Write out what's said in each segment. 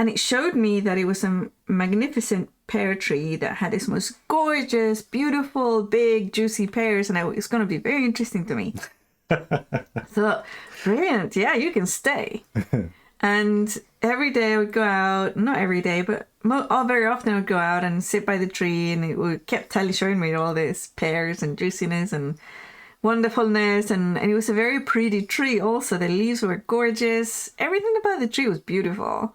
And it showed me that it was a magnificent pear tree that had this most gorgeous, beautiful, big, juicy pears. And it's going to be very interesting to me. So, brilliant. Yeah, you can stay. And every day I would go out, not every day, but very often I would go out and sit by the tree, and it kept showing me all this pears and juiciness and wonderfulness. And it was a very pretty tree also. The leaves were gorgeous. Everything about the tree was beautiful.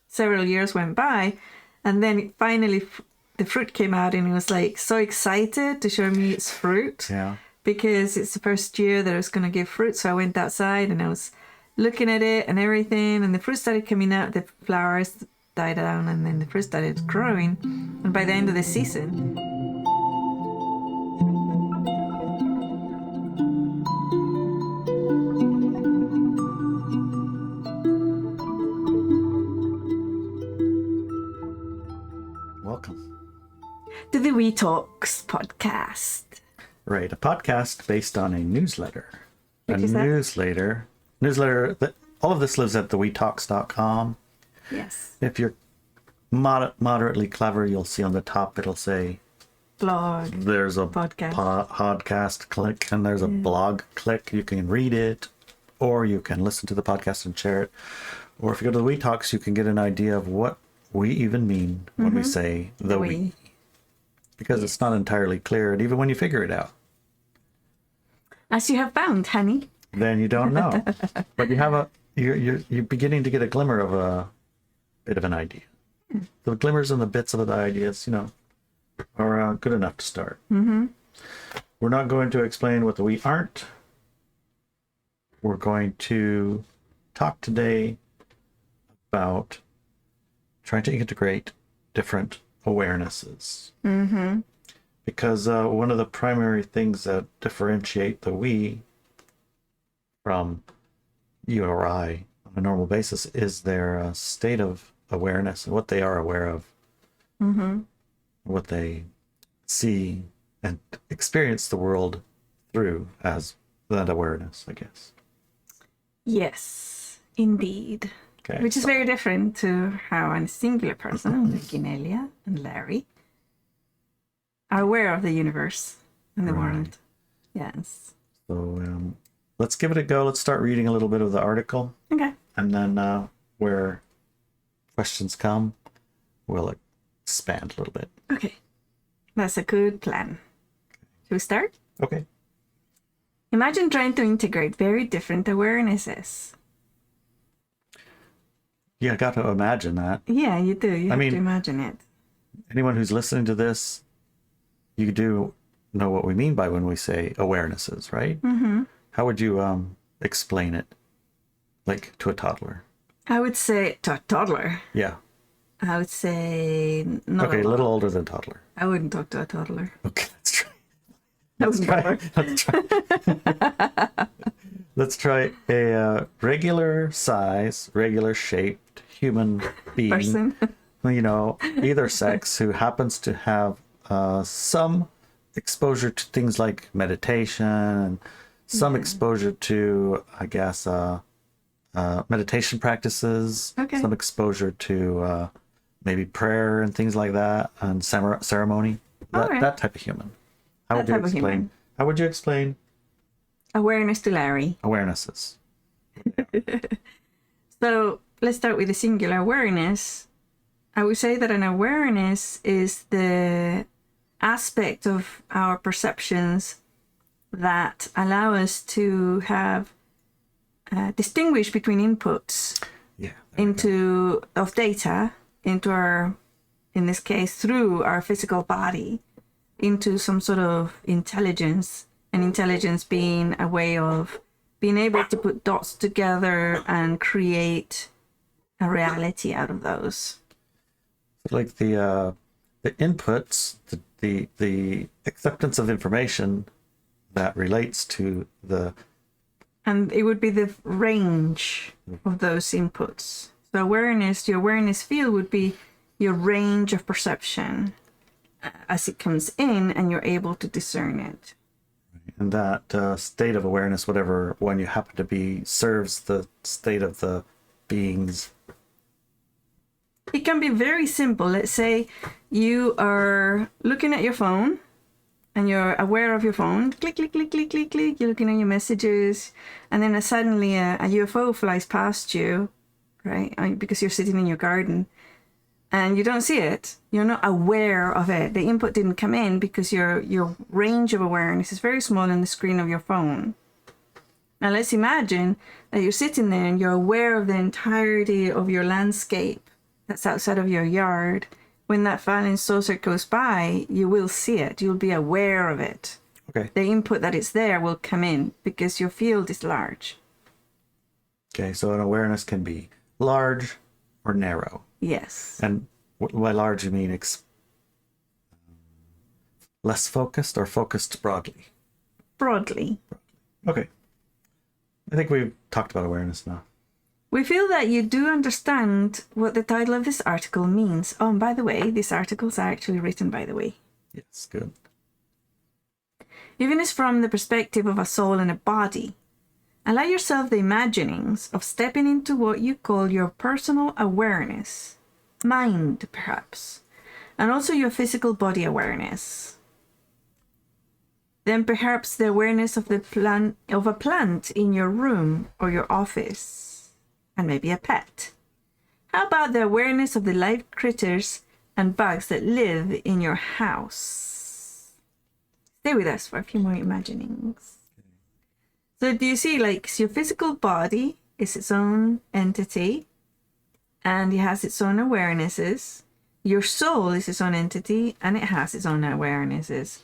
Several years went by, and then finally the fruit came out, and it was like so excited to show me its fruit. Yeah. Because it's the first year that it was going to give fruit. So I went outside and I was looking at it and everything, and the fruit started coming out, the flowers died down, and then the fruit started growing. And by the end of the season, Welcome. to the We Talks podcast. Right, a podcast based on a newsletter. Which is that? Newsletter, all of this lives at the wetalks.com. Yes. If you're moderately clever, you'll see on the top, it'll say Blog. there's a Podcast. podcast click, and there's a blog click. You can read it, or you can listen to the podcast and share it. Or if you go to the We Talks, you can get an idea of what we even mean when we say the we. Because it's not entirely clear, and even when you figure it out, As you have found, honey. then you don't know. But you have you're beginning to get a glimmer of a bit of an idea. The glimmers and the bits of the ideas, are good enough to start. Mm-hmm. We're not going to explain what the we aren't. We're going to talk today about trying to integrate different awarenesses. Mm-hmm. Because one of the primary things that differentiate the we from you or I on a normal basis is their state of awareness and what they are aware of, what they see and experience the world through as that awareness, I guess. Yes, indeed. Okay, Which is very different to how a singular person, like Inelia and Larry, are aware of the universe and the world. Yes. So let's give it a go. Let's start reading a little bit of the article. Okay. And then where questions come, we'll expand a little bit. Okay. That's a good plan. Shall we start? Okay. Imagine trying to integrate very different awarenesses. Yeah, I got to imagine that. Yeah, you do. You have to imagine it. Anyone who's listening to this, you do know what we mean by when we say awarenesses, right? Mm-hmm. How would you explain it, like to a toddler? I would say to a toddler. Yeah. I would say not Okay, a little older than toddler. I wouldn't talk to a toddler. Okay, let's try. Let's try a regular size, regular shaped human being. Person. Either sex, who happens to have some exposure to things like meditation, some exposure to, I guess, meditation practices, some exposure to maybe prayer and things like that, and ceremony. That type of human. How would you explain awareness to Larry? Awarenesses. So let's start with the singular awareness. I would say that an awareness is the aspect of our perceptions that allow us to have distinguish between inputs of data into our, in this case, through our physical body, into some sort of intelligence, and intelligence being a way of being able to put dots together and create a reality out of those. Like the inputs, the acceptance of information that relates to the... And it would be the range of those inputs. So awareness, your awareness field would be your range of perception as it comes in, and you're able to discern it. And that state of awareness, whatever one you happen to be, serves the state of the being's It can be very simple. Let's say you are looking at your phone and you're aware of your phone. Click, click, click, click, click, click. You're looking at your messages. And then suddenly a UFO flies past you, right? Because you're sitting in your garden and you don't see it. You're not aware of it. The input didn't come in because your range of awareness is very small on the screen of your phone. Now let's imagine that you're sitting there and you're aware of the entirety of your landscape that's outside of your yard. When that flying saucer goes by, you will see it. You'll be aware of it. Okay. The input that is there will come in because your field is large. Okay, so an awareness can be large or narrow. Yes. And by large, you mean less focused or focused broadly? Broadly. Okay. I think we've talked about awareness now. We feel that you do understand what the title of this article means. Oh, and by the way, these articles are actually written, by the way. Yes, good. Even is from the perspective of a soul and a body. Allow yourself the imaginings of stepping into what you call your personal awareness, mind perhaps, and also your physical body awareness. Then perhaps the awareness of a plant in your room or your office, and maybe a pet. How about the awareness of the live critters and bugs that live in your house? Stay with us for a few more imaginings. So do you see, like, your physical body is its own entity and it has its own awarenesses. Your soul is its own entity and it has its own awarenesses.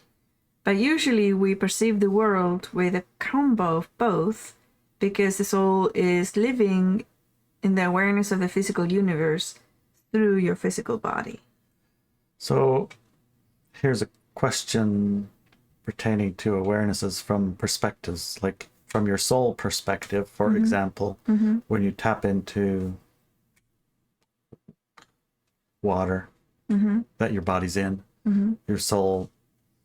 But usually we perceive the world with a combo of both because the soul is living in the awareness of the physical universe through your physical body. So here's a question pertaining to awarenesses from perspectives, like from your soul perspective, for example, when you tap into water that your body's in, your soul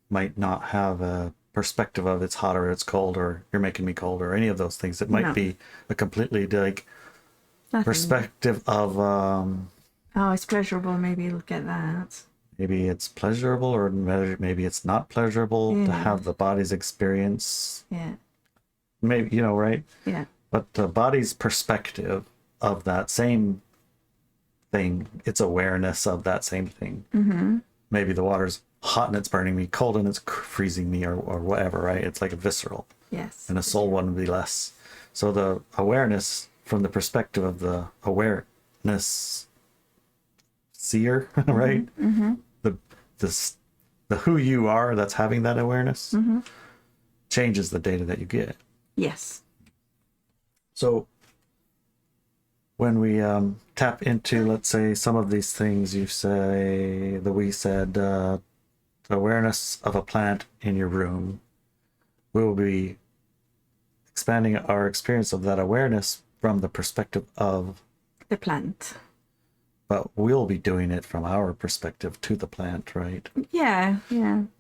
might not have a perspective of it's hot or it's cold or you're making me cold or any of those things. It might be a completely like perspective of oh, it's pleasurable, maybe look at that. Maybe it's pleasurable or maybe it's not pleasurable to have the body's experience. Yeah. Maybe, you know, right? Yeah. But the body's perspective of that same thing, its awareness of that same thing. Maybe the water's hot and it's burning me, cold and it's freezing me, or whatever, right? It's like a visceral. Yes. And a soul one would be less. So the awareness from the perspective of the awareness seer, right? The who you are that's having that awareness changes the data that you get. Yes. So when we tap into, let's say, some of these things, we said awareness of a plant in your room, we will be expanding our experience of that awareness from the perspective of the plant. But we'll be doing it from our perspective to the plant, right? Yeah.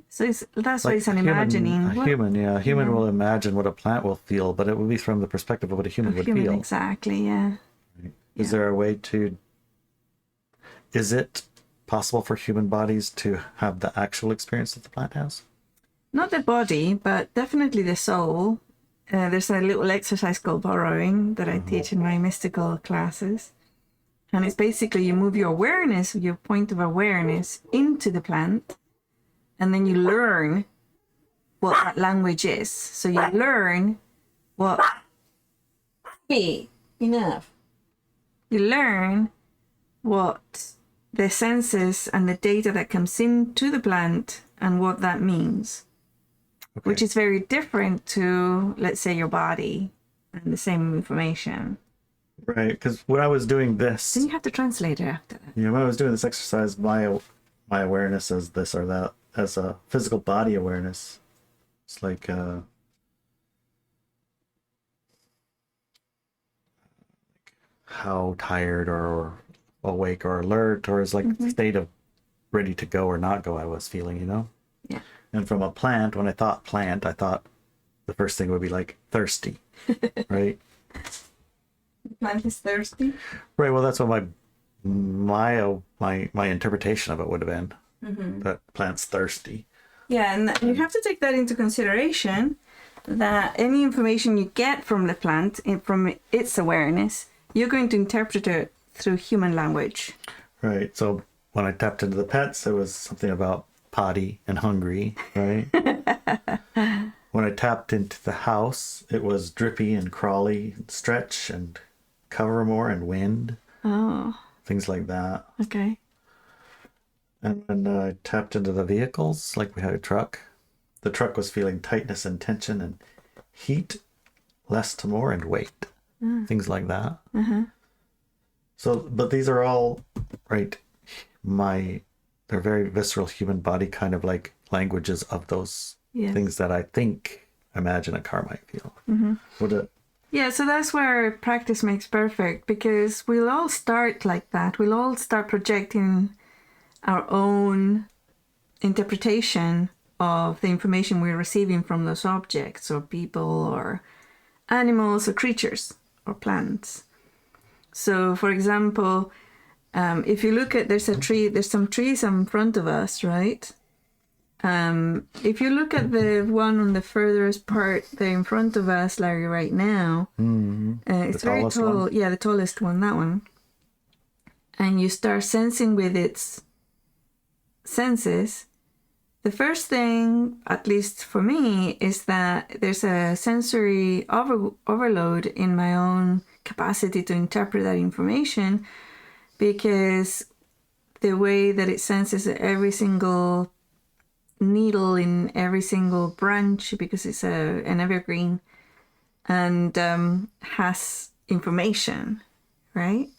So that's why it's an imagining. A human will imagine what a plant will feel, but it will be from the perspective of what a human would feel. Exactly, yeah. Right? Is there a way to... Is it possible for human bodies to have the actual experience that the plant has? Not the body, but definitely the soul. There's a little exercise called borrowing that I teach in my mystical classes. And it's basically you move your awareness, your point of awareness into the plant, and then you learn what that language is. So you learn what... Hey, enough. You learn what the senses and the data that comes into the plant and what that means. Okay. Which is very different to, let's say, your body and the same information. Right, because when I was doing this... Then you have to translate it after that. Yeah, when I was doing this exercise, my awareness as this or that, as a physical body awareness, it's like how tired or awake or alert or is like the state of ready to go or not go I was feeling, you know? Yeah. And from a plant, when I thought plant, I thought the first thing would be like thirsty, right? The plant is thirsty? Right, well, that's what my interpretation of it would have been that plant's thirsty. Yeah, and you have to take that into consideration, that any information you get from the plant, from its awareness, you're going to interpret it through human language. Right. So when I tapped into the pets, it was something about potty and hungry, right? When I tapped into the house, it was drippy and crawly, and stretch and cover more and wind. Oh, Things like that. okay. And when I tapped into the vehicles, like we had a truck, the truck was feeling tightness and tension and heat, less to more, and weight. Things like that. So, but these are all, right, they're very visceral human body kind of like languages of those things that I imagine a car might feel. Would it? Yeah, so that's where practice makes perfect, because we'll all start like that. We'll all start projecting our own interpretation of the information we're receiving from those objects or people or animals or creatures or plants. So, for example, if you look at, there's some trees in front of us, right? If you look at the one on the furthest part there in front of us, Larry, right now, it's very tall. One? Yeah, the tallest one, that one. And you start sensing with its senses. The first thing, at least for me, is that there's a sensory overload in my own capacity to interpret that information, because the way that it senses every single needle in every single branch, because it's an evergreen, and has information, right?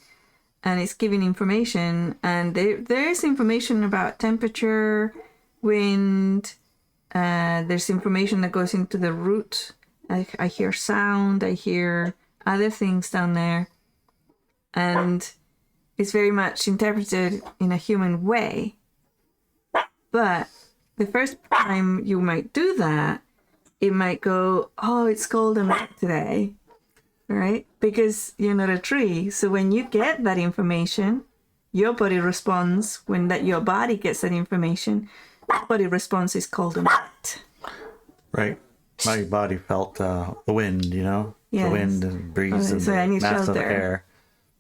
And it's giving information, and there is information about temperature, wind, there's information that goes into the root. I hear sound, I hear other things down there, and it's very much interpreted in a human way. But the first time you might do that, it might go, oh, it's cold and wet today, right? Because you're not a tree. So when you get that information, your body responds. When your body gets that information, your body response is cold and wet. Right. My body felt the wind, the wind and breeze and so I need massive shelter. air.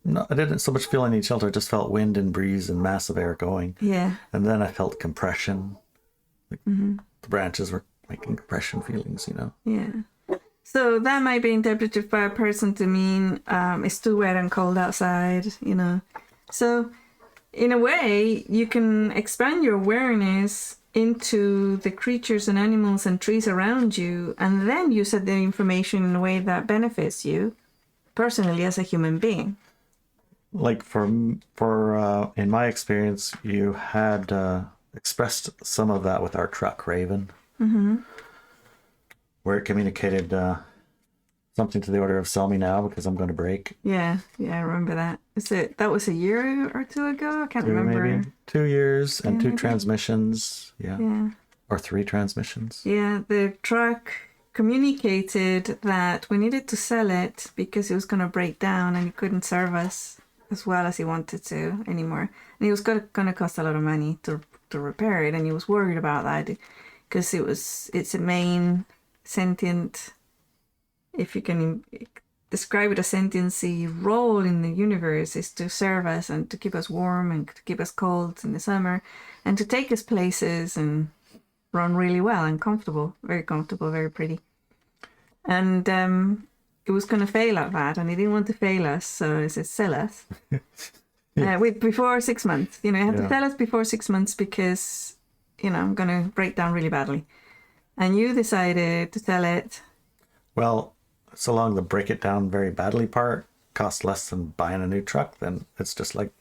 No, I didn't so much feel any shelter. I just felt wind and breeze and massive air going. Yeah. And then I felt compression. The branches were making compression feelings, Yeah. So that might be interpreted by a person to mean it's too wet and cold outside, So in a way, you can expand your awareness into the creatures and animals and trees around you, and then use the information in a way that benefits you personally as a human being. Like for in my experience, you had expressed some of that with our truck, Raven, where it communicated something to the order of "sell me now because I'm going to break." Yeah, I remember that. That was a year or two ago? I can't remember. Maybe 2 years and two transmissions. Yeah. Or 3 transmissions. Yeah, the truck communicated that we needed to sell it because it was going to break down and it couldn't serve us as well as he wanted to anymore. And it was going to cost a lot of money to repair it, and he was worried about that because it's a main sentient, if you can describe it, a sentiency role in the universe is to serve us and to keep us warm and to keep us cold in the summer and to take us places and run really well and comfortable, very pretty. And it was going to fail at that, and he didn't want to fail us, so he said, sell us. Before 6 months. You have to tell us before 6 months because, I'm going to break down really badly. And you decided to sell it. Well, so long the break it down very badly part costs less than buying a new truck, then it's just like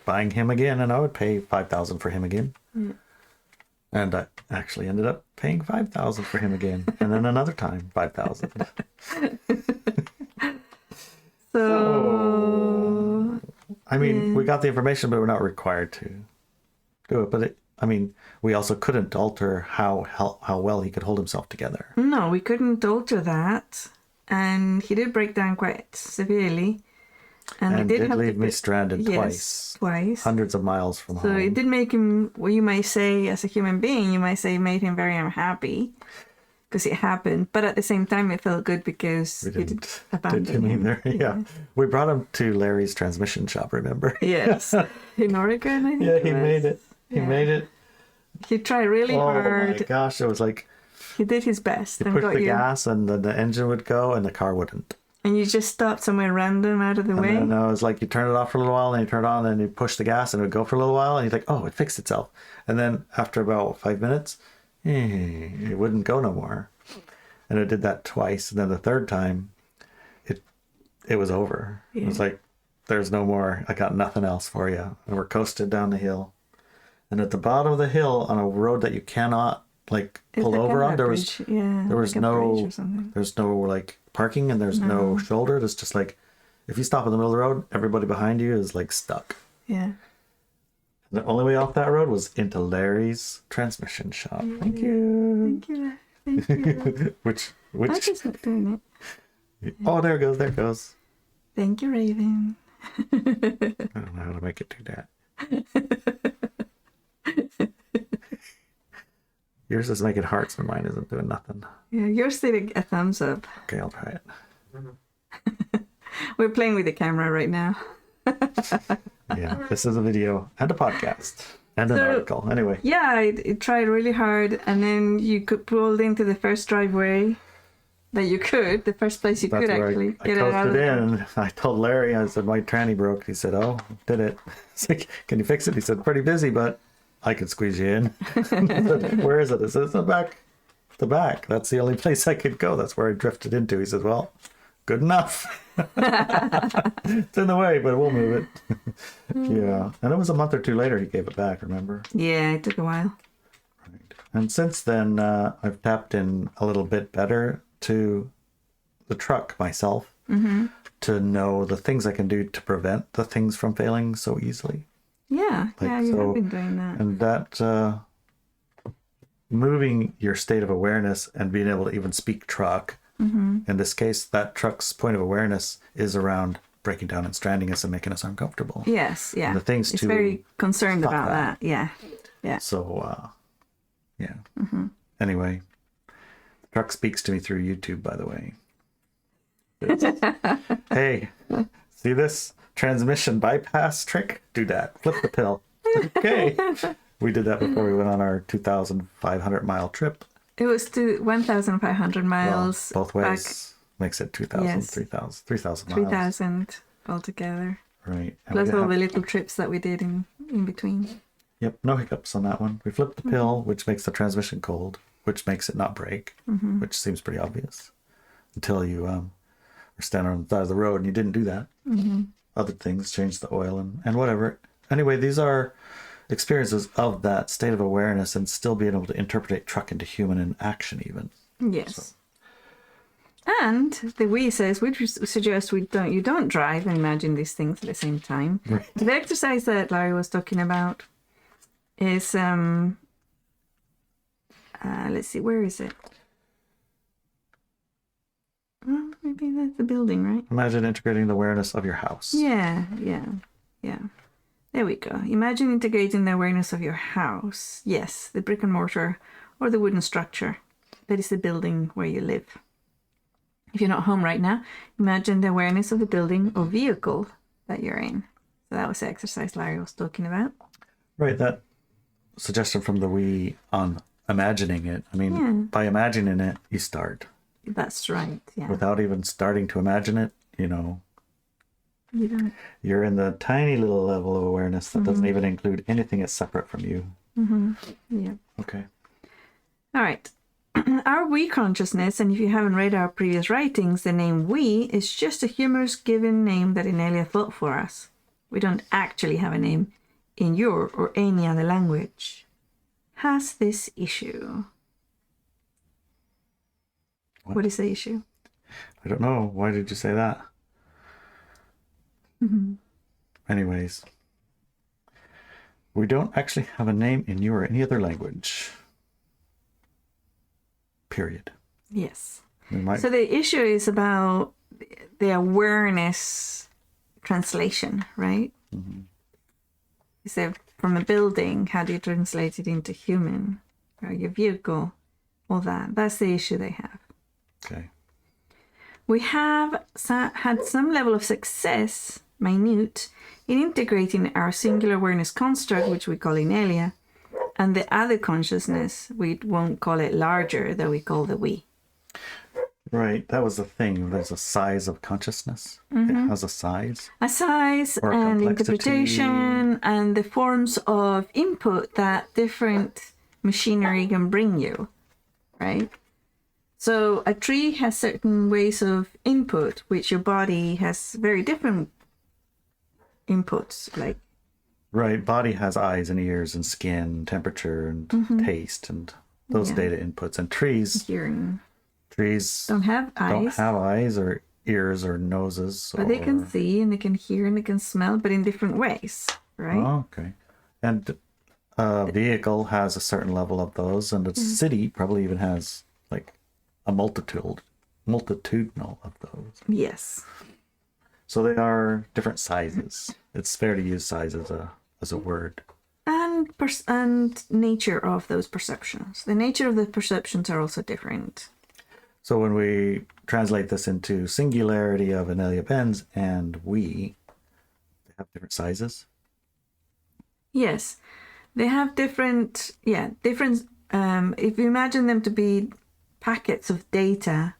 buying him again, and I would pay $5,000 for him again. Yeah. And I actually ended up paying $5,000 for him again, and then another time $5,000. So I mean, we got the information, but we're not required to do it. But we also couldn't alter how well he could hold himself together. No, we couldn't alter that, and he did break down quite severely. And And we did did have leave to me put- stranded yes, twice. Hundreds of miles from So home. it did make him, well, you might say, as a human being, you might say it made him very unhappy because it happened. But at the same time, it felt good because We you didn't did abandon him. either. Yeah. We brought him to Larry's transmission shop, remember? Yes. In Oregon, I think. Yeah, he was. made it. He Yeah. made it. He tried really Oh hard. my gosh, it was like He did his best. you And push got the you. gas and then the engine would go and the car wouldn't. And you just stopped somewhere random out of the way. And then it was like you turn it off for a little while, and then you turn it on, and then you push the gas, and it would go for a little while, and you're like, oh, it fixed itself. And then after about 5 minutes, it wouldn't go no more. And it did that twice. And then the third time, it was over. Yeah. It was like, there's no more. I got nothing else for you. And we're coasted down the hill. And at the bottom of the hill, on a road that you cannot like It's pull like over a on, there was bridge. Yeah, there was like a bridge no or something. there's no like parking, and there's no shoulder. There's just like, if you stop in the middle of the road, everybody behind you is like stuck. Yeah. The only way off that road was into Larry's transmission shop. Thank you. Thank you. Thank you. which I just not doing it. oh, there it goes, there it goes. Thank you, Raven. I don't know how to make it do that. Yours is making hearts, but mine isn't doing nothing. Yeah, yours did a thumbs up. Okay, I'll try it. We're playing with the camera right now. Yeah, this is a video and a podcast and an So- article. Anyway, Yeah, it tried really hard, and then you could pulled into the first driveway that you could, the first place you that's could where actually I get it out of coasted the in. I told Larry, I said, my tranny broke. He said, oh, did it? It's like, can you fix it? He said, pretty busy, but I could squeeze you in. I said, where is it? I said, it's the back. The back. That's the only place I could go. That's where I drifted into. He said, well, good enough. It's in the way, but we'll move it. Yeah. And it was a month or two later he gave it back, remember? Yeah, it took a while. Right. And since then, I've tapped in a little bit better to the truck myself to know the things I can do to prevent the things from failing so easily. Yeah, yeah, you so- have been doing that. And that moving your state of awareness and being able to even speak truck, in this case, that truck's point of awareness is around breaking down and stranding us and making us uncomfortable. Yes, yeah. And the things it's to very concerned stop about that. that. Yeah, yeah. So, yeah. Anyway, the truck speaks to me through YouTube, by the way. Hey, see this transmission bypass trick? Do that. Flip the pill. Okay. We did that before we went on our 2,500 mile trip. It was to 1,500 Well, miles. both ways makes it 2,000, Yes. 3,000 miles. 3,000 altogether. Right. And Plus we all have- the little trips that we did in between. Yep, no hiccups on that one. We flipped the pill, which makes the transmission cold, which makes it not break, which seems pretty obvious until you are standing on the side of the road and you didn't do that. Other things, change the oil and whatever. Anyway, these are experiences of that state of awareness and still being able to interpret truck into human in action even. Yes. And the we says we suggest you don't drive and imagine these things at the same time. Right. The exercise that Larry was talking about is let's see, where is it? Well, maybe that's the building, right? Imagine integrating the awareness of your house. Yeah. There we go. Imagine integrating the awareness of your house. Yes, the brick and mortar or the wooden structure. That is the building where you live. If you're not home right now, imagine the awareness of the building or vehicle that you're in. So that was the exercise Larry was talking about. Right, that suggestion from the we on imagining it. I mean, by imagining it, you start. That's right. Yeah. Without even starting to imagine it, You don't. you're in the tiny little level of awareness that doesn't even include anything that's separate from you. Yeah. Okay. All right. Our we consciousness, and if you haven't read our previous writings, the name we is just a humorous given name that Inelia thought for us. We don't actually have a name in your or any other language. Has this issue? What is the issue? I don't know. Why did you say that? Anyways, we don't actually have a name in you or any other language. Period. Yes. We might. So the issue is about the awareness translation, right? So from a building, how do you translate it into human? Or your vehicle, all that. That's the issue they have. Okay. We have had some level of success, minute, in integrating our singular awareness construct, which we call Inelia, and the other consciousness. We won't call it larger, though we call the we. Right. That was the thing. There's a size of consciousness. It has a size. A size Or a and complexity. interpretation and the forms of input that different machinery can bring you, right? So a tree has certain ways of input, which your body has very different inputs, like Right. Body has eyes and ears and skin, temperature and taste and those data inputs. And trees hearing. Trees Don't have eyes. don't have eyes or ears or noses. But they can see and they can hear and they can smell, but in different ways, right? Oh, okay. And a vehicle has a certain level of those, and a city probably even has like a multitudinal of those. Yes. So they are different sizes. It's fair to use size as a word. And nature of those perceptions. The nature of the perceptions are also different. So when we translate this into singularity of Inelia Benz and we, they have different sizes? Yes. They have different, if you imagine them to be packets of data,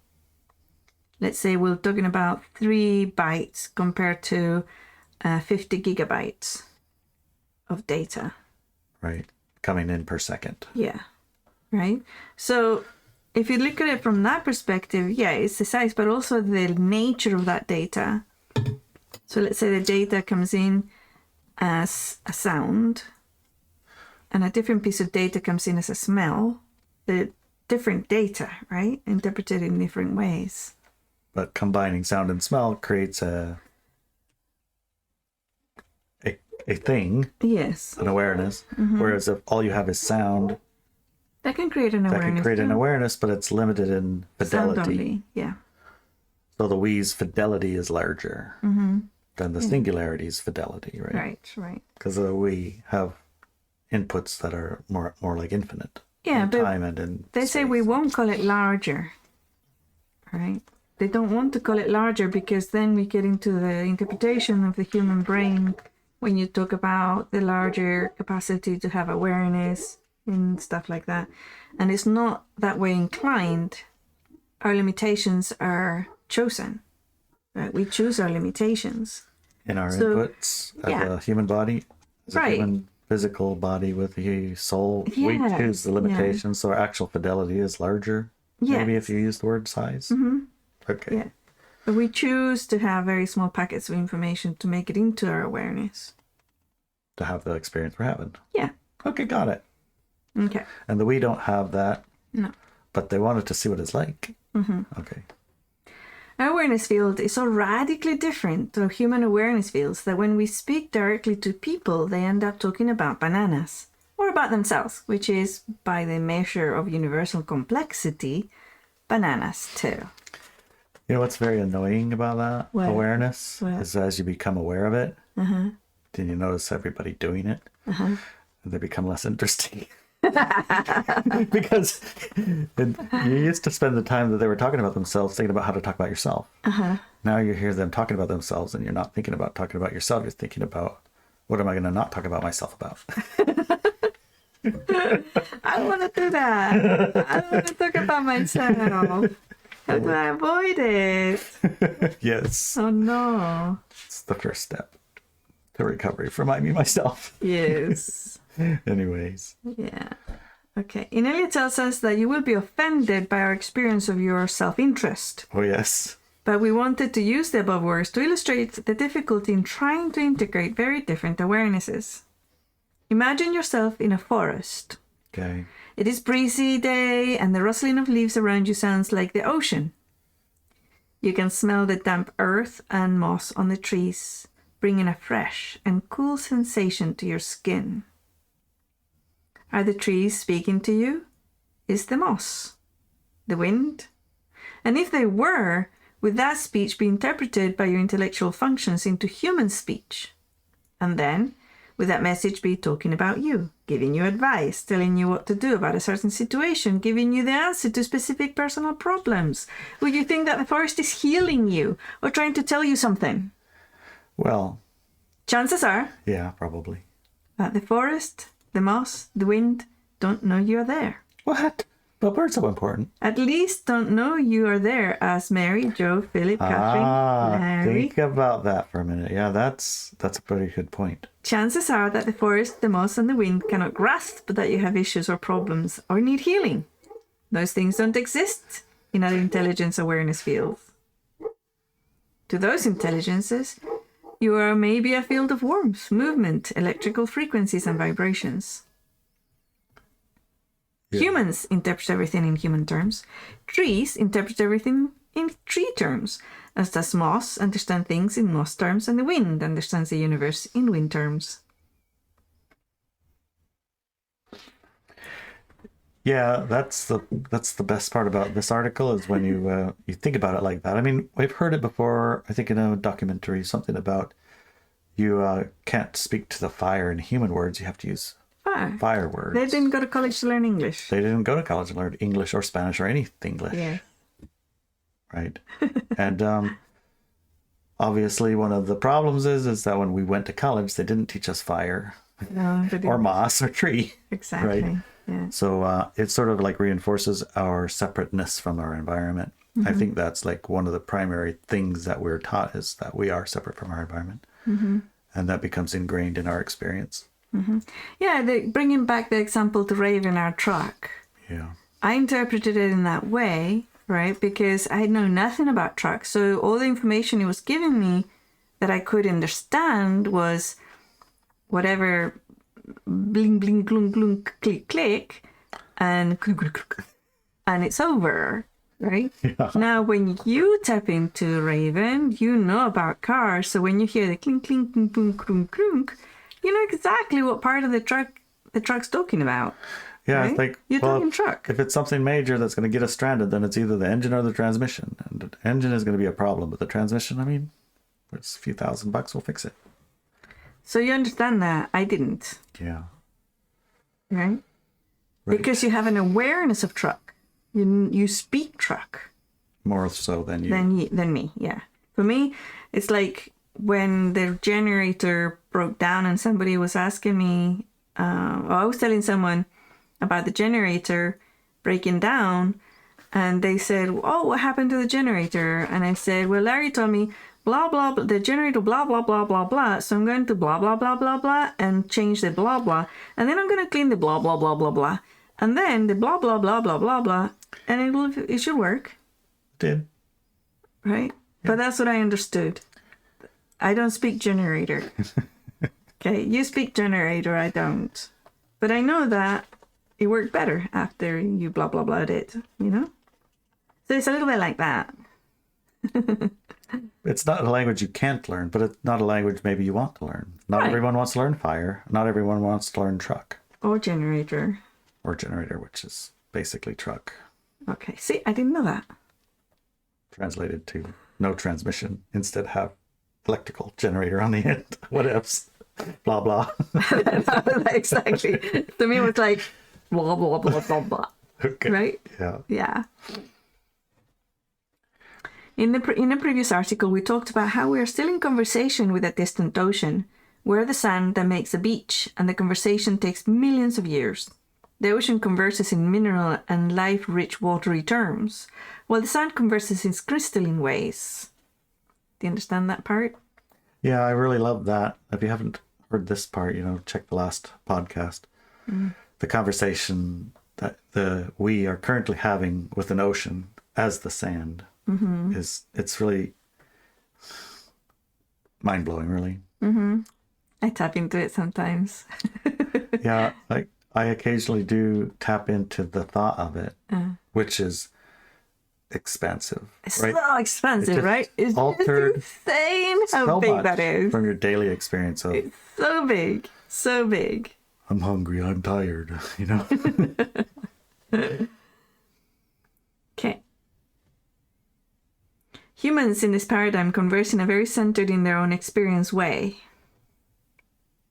let's say we're talking about 3 bytes compared to 50 gigabytes of data. Right. Coming in per second. Yeah. Right. So if you look at it from that perspective, yeah, it's the size, but also the nature of that data. So let's say the data comes in as a sound and a different piece of data comes in as a smell. The different data, right? Interpreted in different ways. But combining sound and smell creates a thing. Yes. An awareness. Whereas if all you have is sound, that can create an awareness. That can create an awareness, but it's limited in fidelity. Sound only, yeah. So the we's fidelity is larger than the singularity's fidelity, right? Right. Because we have inputs that are more like infinite. Yeah, in but time and in they space. say we won't call it larger, right? They don't want to call it larger because then we get into the interpretation of the human brain when you talk about the larger capacity to have awareness and stuff like that. And it's not that way inclined. Our limitations are chosen, right? We choose our limitations. In our inputs as a human body, as a human physical body with a soul, we choose the limitations. So our actual fidelity is larger. Maybe if you use the word size. Okay. Yeah. But we choose to have very small packets of information to make it into our awareness. To have the experience we're having. Yeah. Okay, got it. Okay. And we don't have that. No. But they wanted to see what it's like. Okay. Our awareness field is so radically different to human awareness fields that when we speak directly to people, they end up talking about bananas or about themselves, which is, by the measure of universal complexity, bananas too. You know what's very annoying about that awareness is as you become aware of it, then you notice everybody doing it, and they become less interesting. Because you used to spend the time that they were talking about themselves thinking about how to talk about yourself. Now you hear them talking about themselves and you're not thinking about talking about yourself. You're thinking about, what am I going to not talk about myself about? I don't want to do that. I don't want to talk about myself. How do I avoid it? Yes. Oh no. It's the first step to recovery from I, me, myself. Yes. Anyways. Yeah. Okay. Inelia tells us that you will be offended by our experience of your self-interest. Oh, yes. But we wanted to use the above words to illustrate the difficulty in trying to integrate very different awarenesses. Imagine yourself in a forest. Okay. It is breezy day and the rustling of leaves around you sounds like the ocean. You can smell the damp earth and moss on the trees, bringing a fresh and cool sensation to your skin. Are the trees speaking to you? Is the moss? The wind? And if they were, with that speech be interpreted by your intellectual functions into human speech. And then, with that message be talking about you, giving you advice, telling you what to do about a certain situation, giving you the answer to specific personal problems. Would you think that the forest is healing you or trying to tell you something? Well, chances are yeah, probably. That the forest, the moss, the wind don't know you're there. What? But birds are important. At least don't know you are there as Mary, Joe, Philip, Catherine, Larry. Think about that for a minute. Yeah, that's a pretty good point. Chances are that the forest, the moss, and the wind cannot grasp that you have issues or problems or need healing. Those things don't exist in other intelligence awareness fields. To those intelligences, you are maybe a field of warmth, movement, electrical frequencies, and vibrations. Yeah. Humans interpret everything in human terms. Trees interpret everything in tree terms, as does moss understand things in moss terms, and the wind understands the universe in wind terms. Yeah, that's the best part about this article is when you think about it like that. I mean, we've heard it before. I think in a documentary, something about you can't speak to the fire in human words. You have to use fire words. They didn't go to college to learn English. They didn't go to college to learn English or Spanish or anything English. Yeah. Right. And obviously, one of the problems is that when we went to college, they didn't teach us fire or moss or tree. Exactly. Right? Yeah. So it sort of like reinforces our separateness from our environment. Mm-hmm. I think that's like one of the primary things that we're taught is that we are separate from our environment. Mm-hmm. And that becomes ingrained in our experience. Mm-hmm. Yeah, bringing back the example to rave in our truck. Yeah. I interpreted it in that way, right? Because I know nothing about trucks. So all the information he was giving me that I could understand was whatever bling, bling, glunk, glunk, click, click, and it's over, right? Yeah. Now, when you tap into Raven, you know about cars. So when you hear the clink, clink, clink, clink, clink, clink, you know exactly what part of the truck's talking about. Yeah, right? It's like, you're talking truck. If it's something major that's going to get us stranded, then it's either the engine or the transmission. And the engine is going to be a problem, but the transmission, I mean, it's a few $1,000, we'll fix it. So you understand that? I didn't. Yeah. Right? Because you have an awareness of truck. You speak truck. More so than you. Than me, yeah. For me, it's like when the generator broke down and somebody was asking me, I was telling someone about the generator breaking down, and they said, oh, what happened to the generator? And I said, well, Larry told me, blah, blah, blah, the generator, blah, blah, blah, blah, blah. So I'm going to blah, blah, blah, blah, blah, and change the blah, blah. And then I'm going to clean the blah, blah, blah, blah, blah. And then the blah, blah, blah, blah, blah, blah. And it should work. It did. Right? Yeah. But that's what I understood. I don't speak generator. Okay, you speak generator, I don't. But I know that it worked better after you blah, blah, blah it, you know? So it's a little bit like that. It's not a language you can't learn, but it's not a language maybe you want to learn. Not everyone wants to learn fire. Not everyone wants to learn truck. Or generator. Or generator, which is basically truck. Okay, see, I didn't know that. Translated to no transmission. Instead have electrical generator on the end. What else? Blah, blah. Exactly. To me, it was like blah, blah, blah, blah, blah. Okay. Right? Yeah. Yeah. In a previous article, we talked about how we are still in conversation with a distant ocean. We're the sand that makes a beach, and the conversation takes millions of years. The ocean converses in mineral and life-rich watery terms, while the sand converses in crystalline ways. Do you understand that part? Yeah, I really love that. If you haven't heard this part, check the last podcast. Mm. The conversation that we are currently having with an ocean as the sand. Mm-hmm. It's really mind-blowing, really. Mm-hmm. I tap into it sometimes. Yeah, like I occasionally do tap into the thought of it, which is expansive. It's right? so expansive, right? It's altered insane how big that is. From your daily experience of it's so big. So big. I'm hungry, I'm tired, Okay. Humans in this paradigm converse in a very centered in their own experience way.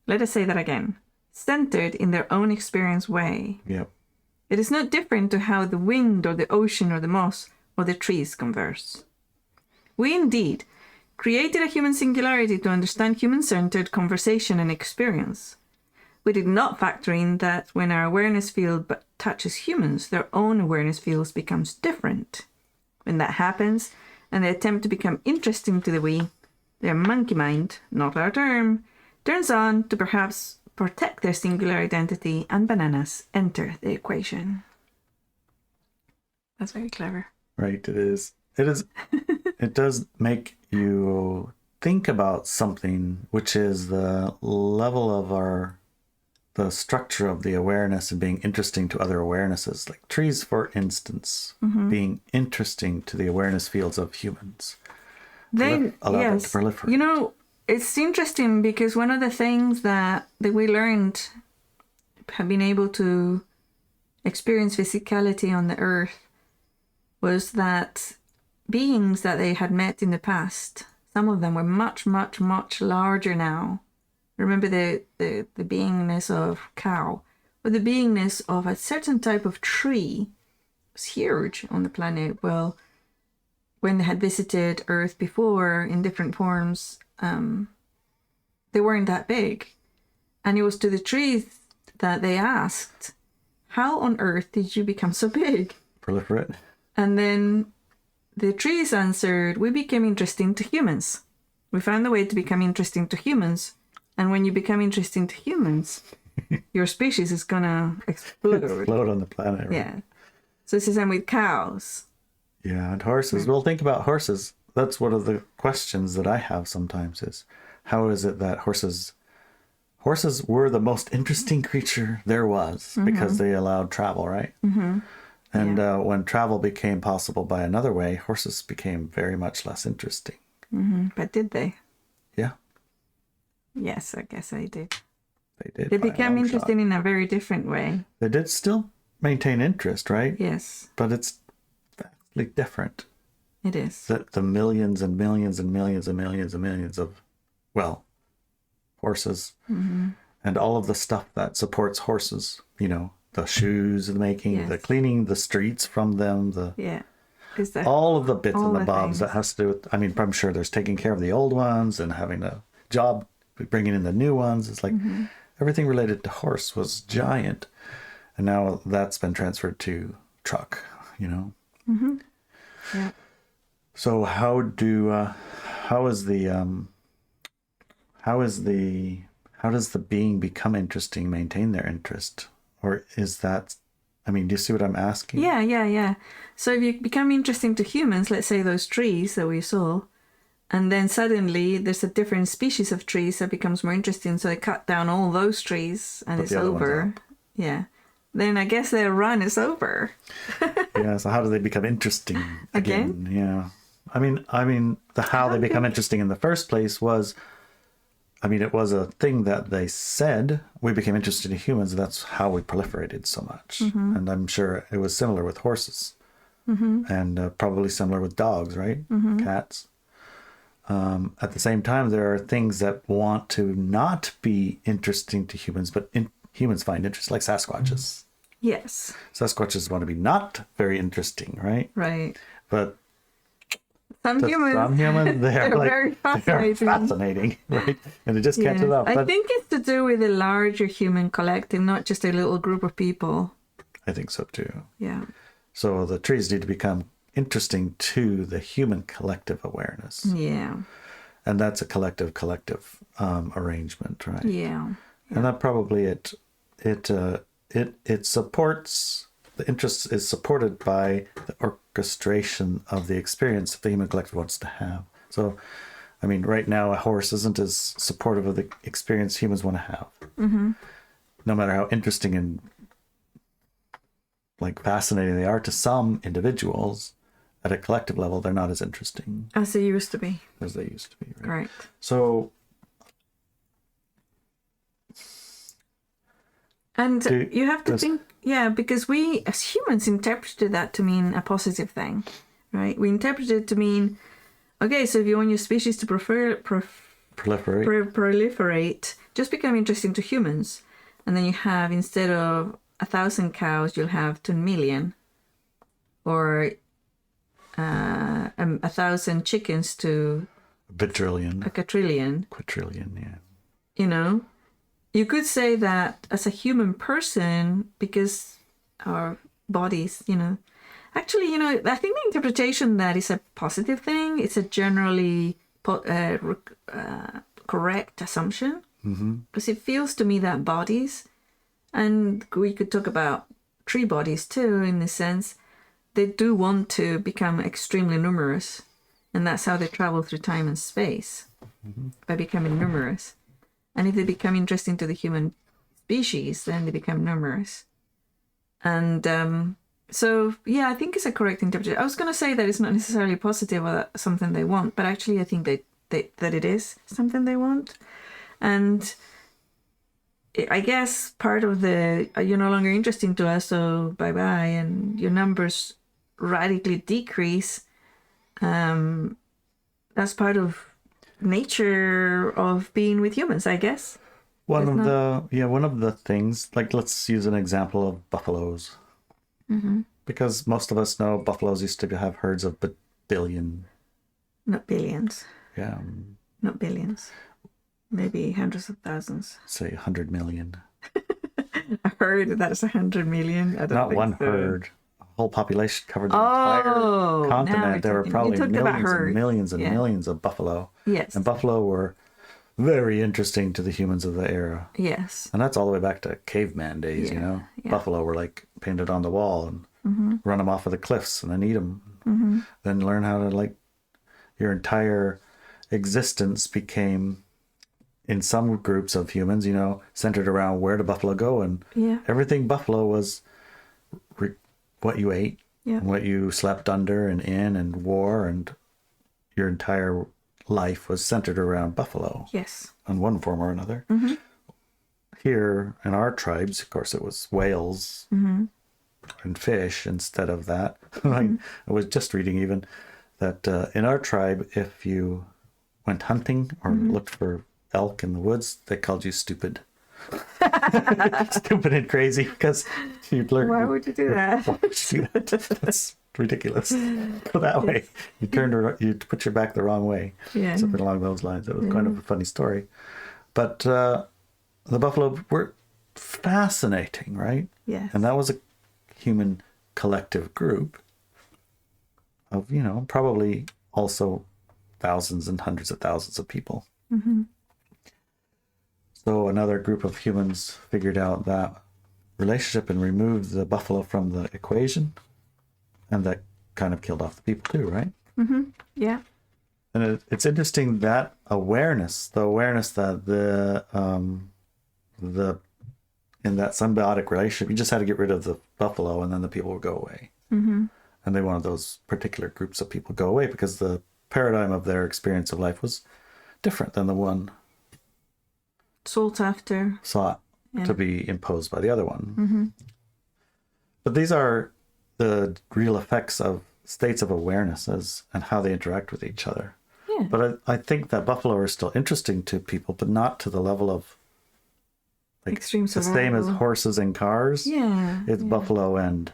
Let us say that again. Centered in their own experience way. Yep. It is not different to how the wind or the ocean or the moss or the trees converse. We indeed created a human singularity to understand human-centered conversation and experience. We did not factor in that when our awareness field touches humans, their own awareness fields becomes different. When that happens, and they attempt to become interesting to the we, their monkey mind, not our term, turns on to perhaps protect their singular identity, and bananas enter the equation. That's very clever. Right, it is. It is. It does make you think about something, which is the level of the structure of the awareness and being interesting to other awarenesses, like trees, for instance, being interesting to the awareness fields of humans. Then, Allow them to yes, proliferate. you know, it's interesting because one of the things that we learned, have been able to experience physicality on the earth, was that beings that they had met in the past, some of them were much, much, much larger now. Remember the beingness of cow, or the beingness of a certain type of tree was huge on the planet. Well, when they had visited Earth before in different forms, they weren't that big. And it was to the trees that they asked, how on earth did you become so big? Proliferate. And then the trees answered, we became interesting to humans. We found a way to become interesting to humans. And when you become interesting to humans, your species is going to explode. Explode on the planet. Right? Yeah. So it's the same with cows. Yeah, and horses. Well, think about horses. That's one of the questions that I have sometimes is, how is it that horses were the most interesting creature there was because they allowed travel, right? Mm-hmm. And when travel became possible by another way, horses became very much less interesting. Mm-hmm. But did they? Yeah. Yes, I guess I did. They did. They by a became long interesting shot. in a very different way. They did still maintain interest, right? Yes, But it's vastly different. it is. The millions and millions and millions and millions and millions of, well, horses and all of the stuff that supports horses, the shoes, the making, the Yes. cleaning the streets from them, Yeah. Is that all of the bits all and the the bobs that things. has to do with, I mean, I'm sure there's taking care of the old ones and having a job, bringing in the new ones. It's like everything related to horse was giant. And now that's been transferred to truck, Yeah. So how does the being become interesting, maintain their interest? Or is that, I mean, do you see what I'm asking? Yeah. So if you become interesting to humans, let's say those trees that we saw, and then suddenly there's a different species of trees that becomes more interesting, so they cut down all those trees and Put it's the other ones over. up. Yeah. Then I guess their run is over. Yeah, so how do they become interesting again? Yeah. I mean how they become interesting in the first place was, it was a thing that they said, we became interested in humans, that's how we proliferated so much. And I'm sure it was similar with horses. And probably similar with dogs, right? Cats. At the same time, there are things that want to not be interesting to humans, but humans find interest, like Sasquatches. Yes. Sasquatches want to be not very interesting, right? Right. But Some humans, they're like, very they're fascinating. fascinating, right? And they just can't Yes. get enough. I But think it's to do with the larger human collective, not just a little group of people. I think so too. Yeah. So the trees need to become interesting to the human collective awareness, Yeah. and that's a collective arrangement, right? Yeah. And that probably it supports, the interest is supported by the orchestration of the experience that the human collective wants to have. So, I mean, right now a horse isn't as supportive of the experience humans want to have. No matter how interesting and like fascinating they are to some individuals, at a collective level, they're not as interesting As they used to be. as they used to be. Right? Correct. So, And you have to does- think, because we as humans interpreted that to mean a positive thing, right? We interpreted it to mean Okay, so if you want your species to proliferate, just become interesting to humans. And then you have, instead of 1,000 cows, you'll have 2 million. Or 1,000 chickens to a quadrillion. Quadrillion, yeah. You know, you could say that as a human person, because our bodies, actually, I think the interpretation that is a positive thing, it's a generally correct assumption. Because it feels to me that bodies, and we could talk about tree bodies too, in the sense, they do want to become extremely numerous. And that's how they travel through time and space, by becoming numerous. And if they become interesting to the human species, then they become numerous. And so, yeah, I think it's a correct interpretation. I was going to say that it's not necessarily positive or something they want, but actually I think that it is something they want. And I guess part of you're no longer interesting to us, so bye-bye, and your numbers radically decrease. That's part of nature of being with humans, I guess. One of the things, like, let's use an example of buffaloes. Because most of us know buffaloes used to have herds of billion. Not billions. Yeah. Not billions. Maybe hundreds of thousands. Say 100 million. A herd that's 100 million? I don't Not think one so. herd. A whole population covered the entire continent. There were probably millions and millions of buffalo. Yes. And buffalo were very interesting to the humans of the era. Yes. And that's all the way back to caveman days, Yeah. Buffalo were like painted on the wall and run them off of the cliffs and then eat them. Then learn how to, your entire existence became, in some groups of humans, centered around where the buffalo go. And everything buffalo was what you ate, and what you slept under and in and wore, and your entire life was centered around buffalo. Yes. In one form or another. Here in our tribes, of course, it was whales and fish instead of that. I was just reading even that in our tribe, if you went hunting or looked for elk in the woods, they called you stupid. Stupid and crazy, because you'd learn. Why would you do that? That's ridiculous. Go that way. You turned around, you put your back the wrong way. Yeah. Something along those lines. It was kind of a funny story. But the buffalo were fascinating, right? Yes. And that was a human collective group of, probably also thousands and hundreds of thousands of people. So another group of humans figured out that relationship and removed the buffalo from the equation, and that kind of killed off the people too, right? Yeah. And it's interesting that awareness, the awareness that the in that symbiotic relationship, you just had to get rid of the buffalo and then the people would go away. And they wanted those particular groups of people to go away because the paradigm of their experience of life was different than the one sought after, sought to be imposed by the other one. But these are the real effects of states of awarenesses and how they interact with each other. Yeah. But I think that buffalo are still interesting to people, but not to the level of extreme the survival. same as horses and cars. Yeah. It's buffalo and,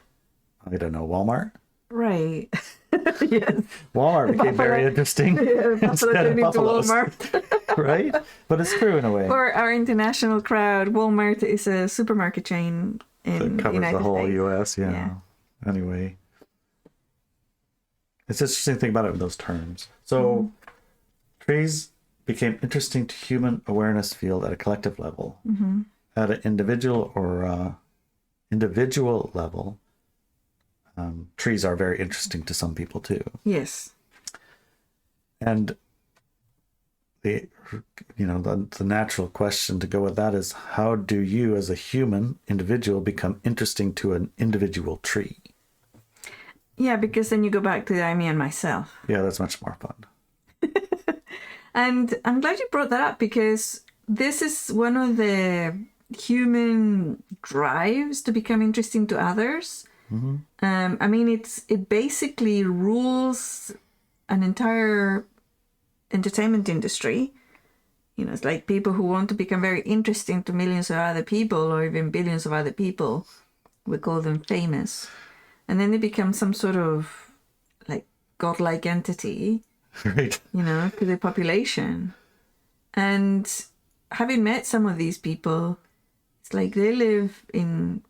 I don't know, Walmart. Right. Yes. Walmart became very interesting. Instead of Walmart. Right? But it's true in a way. For our international crowd, Walmart is a supermarket chain in It covers United the whole States. US, yeah. Anyway. It's an interesting thing about it in those terms. So trees became interesting to human awareness field at a collective level. At an individual or individual level, trees are very interesting to some people too. Yes. And the natural question to go with that is, how do you as a human individual become interesting to an individual tree? Yeah, because then you go back to the I, me, and myself. Yeah, that's much more fun. And I'm glad you brought that up, because this is one of the human drives to become interesting to others. I mean, it basically rules an entire entertainment industry. You know, it's like people who want to become very interesting to millions of other people or even billions of other people. We call them famous. And then they become some sort of like godlike entity, Right. you know, to the population. And having met some of these people, it's like they live in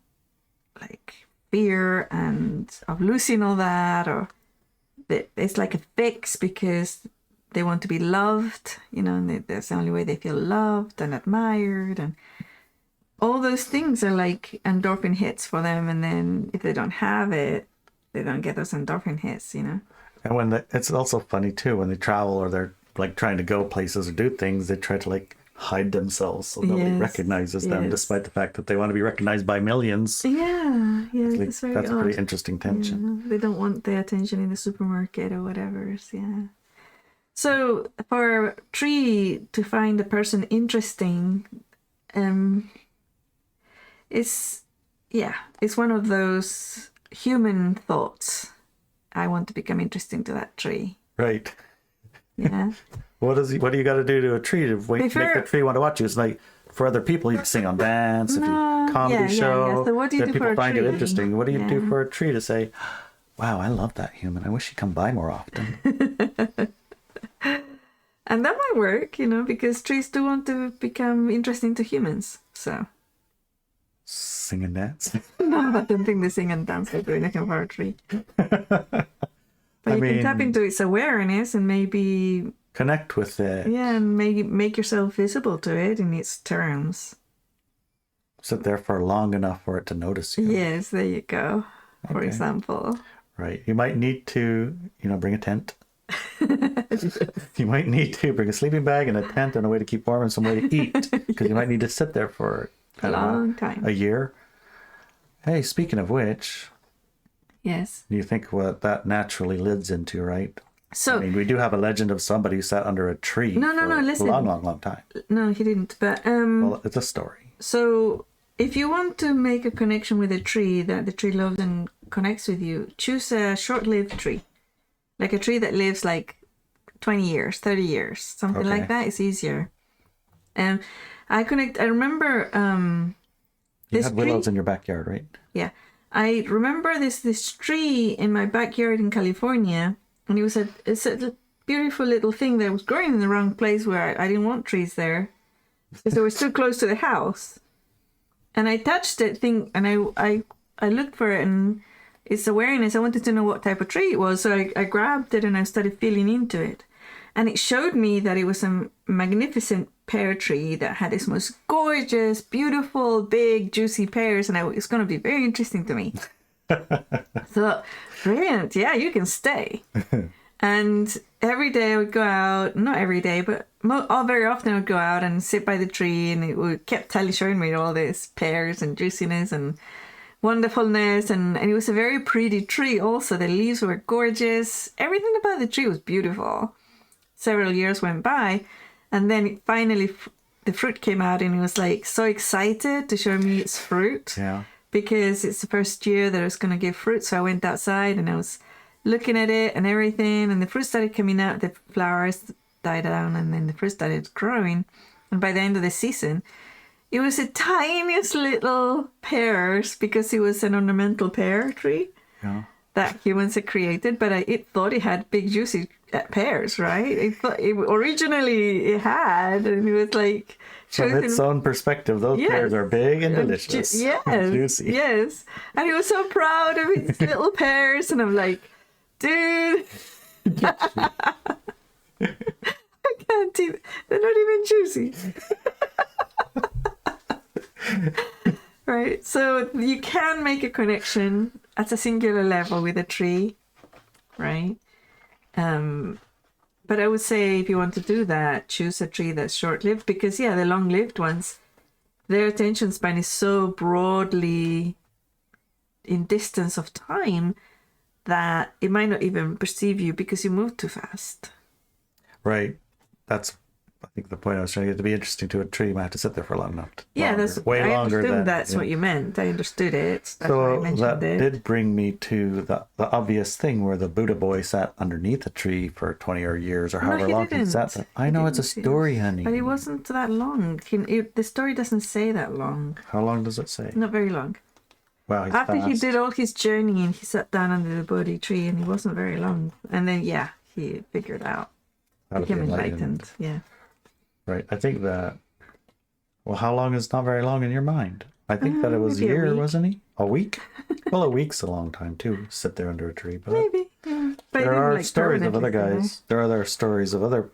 like fear and of losing all that, or it's like a fix because they want to be loved, you know, and that's the only way they feel loved and admired, and all those things are like endorphin hits for them. And then if they don't have it, they don't get those endorphin hits, you know. And it's also funny too when they travel or they're like trying to go places or do things, they try to like hide themselves so nobody recognizes them, despite the fact that they want to be recognized by millions. Yeah, Like, it's very that's a odd. pretty interesting tension. Yeah, they don't want the attention in the supermarket or whatever. Yeah. So for a tree to find a person interesting, it's one of those human thoughts. I want to become interesting to that tree. Right. Yeah. What do you got to do to a tree to make the tree want to watch you? It's like for other people, you sing on dance, if you comedy show. So what do you do people for a find tree? you interesting. What do you do for a tree to say, wow, I love that human. I wish he'd come by more often. And that might work, you know, because trees do want to become interesting to humans. So sing and dance. no, I don't think they sing and dance like doing anything for a tree. But you can tap into its awareness and maybe connect with it. Yeah, and maybe make yourself visible to it in its terms. Sit there for long enough for it to notice you. Yes, there you go. For example. Right. You might need to, bring a tent. You might need to bring a sleeping bag and a tent and a way to keep warm and some way to eat. Because you might need to sit there for a long time. A year. Hey, speaking of which... Yes. You think what that naturally leads into, right? So we do have a legend of somebody who sat under a tree No, listen. a long time. No, he didn't. But well, it's a story. So if you want to make a connection with a tree that the tree loves and connects with you, choose a short-lived tree. Like a tree that lives like 20 years, 30 years, something like that is easier. I remember you had willows in your backyard, right? Yeah. I remember this tree in my backyard in California, and it's a beautiful little thing that was growing in the wrong place where I didn't want trees there because they were still close to the house. And I touched it, and I looked for it, and its awareness, I wanted to know what type of tree it was, so I grabbed it and I started feeling into it. And it showed me that it was a magnificent pear tree that had this most gorgeous, beautiful, big, juicy pears, and it's going to be very interesting to me. So, brilliant. Yeah, you can stay. And every day I would go out, not every day, but very often I would go out and sit by the tree, and it kept showing me all this pears and juiciness and wonderfulness, and it was a very pretty tree also. The leaves were gorgeous. Everything about the tree was beautiful. Several years went by, and then finally the fruit came out, and it was like so excited to show me its fruit. Yeah. Because it's the first year that it was going to give fruit. So I went outside and I was looking at it and everything, and the fruit started coming out, the flowers died down, and then the fruit started growing. And by the end of the season, it was the tiniest little pears, because it was an ornamental pear tree that humans had created, but it thought it had big juicy pears, right? It thought originally it had, and it was like from its own perspective, those pears are big and delicious. Yes, juicy. Yes, and he was so proud of his little pears, and I'm like, dude, I can't even. They're not even juicy. Right, so you can make a connection at a singular level with a tree, right? But I would say if you want to do that, choose a tree that's short-lived, because the long-lived ones, their attention span is so broadly in distance of time that it might not even perceive you because you move too fast. Right. I think the point I was trying to get to be interesting to a tree, you might have to sit there for long enough. Yeah, Longer, that's way I longer understood than that's yeah. what you meant. I understood it. That's why I So mentioned that it. did bring me to the obvious thing where the Buddha boy sat underneath a tree for 20 or years or No, however he long he sat didn't. there. I He know it's a didn't. story, honey. But it wasn't that long. The story doesn't say that long. How long does it say? Not very long. Wow, he's After he fast. did all his journey and he sat down under the Bodhi tree and he wasn't very long. And then, yeah, he figured out. How to be Became enlightened. Yeah. Right. I think that. Well, how long is not very long in your mind? I think that it was a maybe a year, week. wasn't he? A week? Well, a week's a long time too. Sit there under a tree, but Maybe, yeah. But there he didn't, are like, stories of other permanently stay guys. There are other stories of other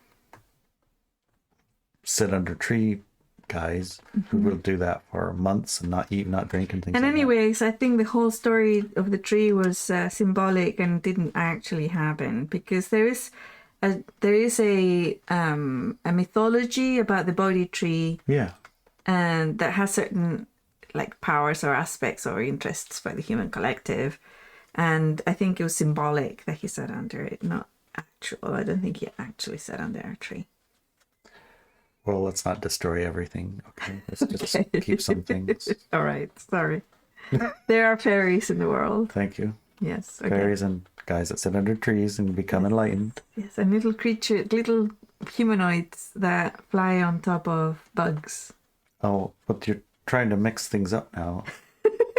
sit under tree guys who will do that for months and not eat, not drink, and things. And like anyways, I think the whole story of the tree was symbolic and didn't actually happen because there is a mythology about the Bodhi tree that. Yeah. and that has certain like powers or aspects or interests for the human collective. And I think it was symbolic that he sat under it, not actual. I don't think he actually sat under a tree. Well, let's not destroy everything. Okay. Let's just Okay. keep some things. All right, sorry. There are fairies in the world. Thank you. Yes. Okay. Fairies and guys that sit under trees and become enlightened. Yes, and little humanoids that fly on top of bugs. Oh, but you're trying to mix things up now.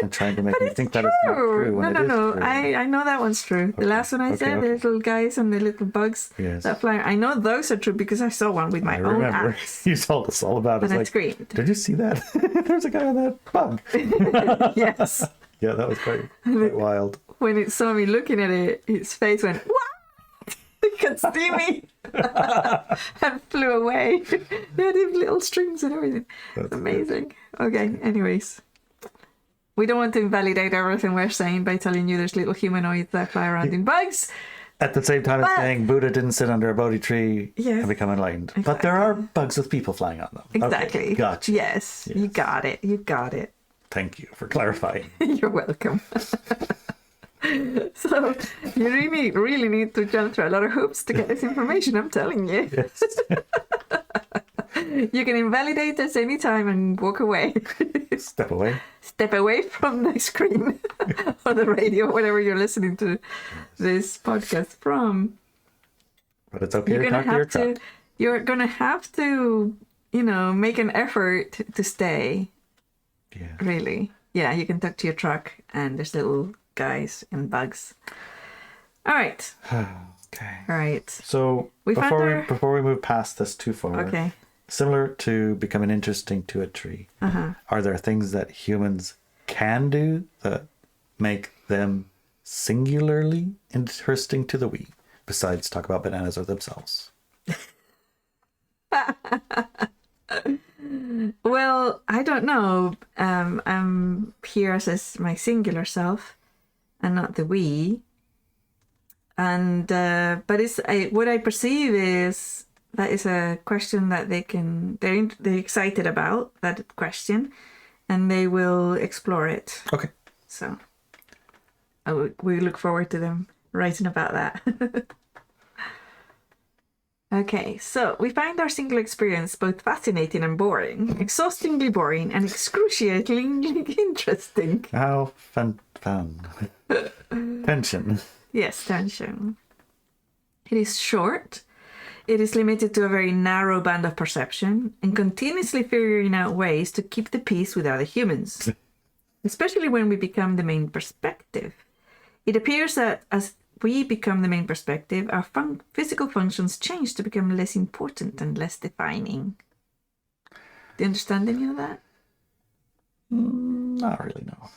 And trying to make me think that it's not true when it is No. true. I know that one's true. The last one I said, the little guys and the little bugs Yes. that fly. I know those are true because I saw one with my I own remember. eyes. You told us all about it. And I It's like, screamed. did you see that? There's a guy on that bug. Yes. Yeah, that was quite wild. When it saw me looking at it, its face went, "What? It can see me!" and flew away. They had these little strings and everything. It's amazing. Okay, anyways. We don't want to invalidate everything we're saying by telling you there's little humanoids that fly around in bugs. At the same time as But- saying Buddha didn't sit under a Bodhi tree Yes. and become enlightened. But there are bugs with people flying on them. Exactly. Okay, gotcha. Yes, you got it. You got it. Thank you for clarifying. You're welcome. So you really need to jump through a lot of hoops to get this information, I'm telling you. Yes. You can invalidate us anytime and walk away. Step away. Step away from the screen or the radio, whatever you're listening to this podcast from. But it's okay to talk to your truck. You're gonna have to, make an effort to stay. Yeah. Really. Yeah, you can talk to your truck and there's little guys and bugs. All right. Okay. All right. So We found our- before we move past this too far, Okay. similar to becoming interesting to a tree, are there things that humans can do that make them singularly interesting to the we, besides talk about bananas or themselves? Well, I don't know. I'm here as my singular self and not the we. And but what I perceive is that is a question that they're excited about that question, and they will explore it. Okay. So we look forward to them writing about that. Okay, so we find our single experience both fascinating and boring, exhaustingly boring and excruciatingly interesting. How fun. Tension. Yes, tension. It is short. It is limited to a very narrow band of perception and continuously figuring out ways to keep the peace with other humans, especially when we become the main perspective. It appears that as we become the main perspective, our physical functions change to become less important and less defining. Do you understand any of that? Not really, no.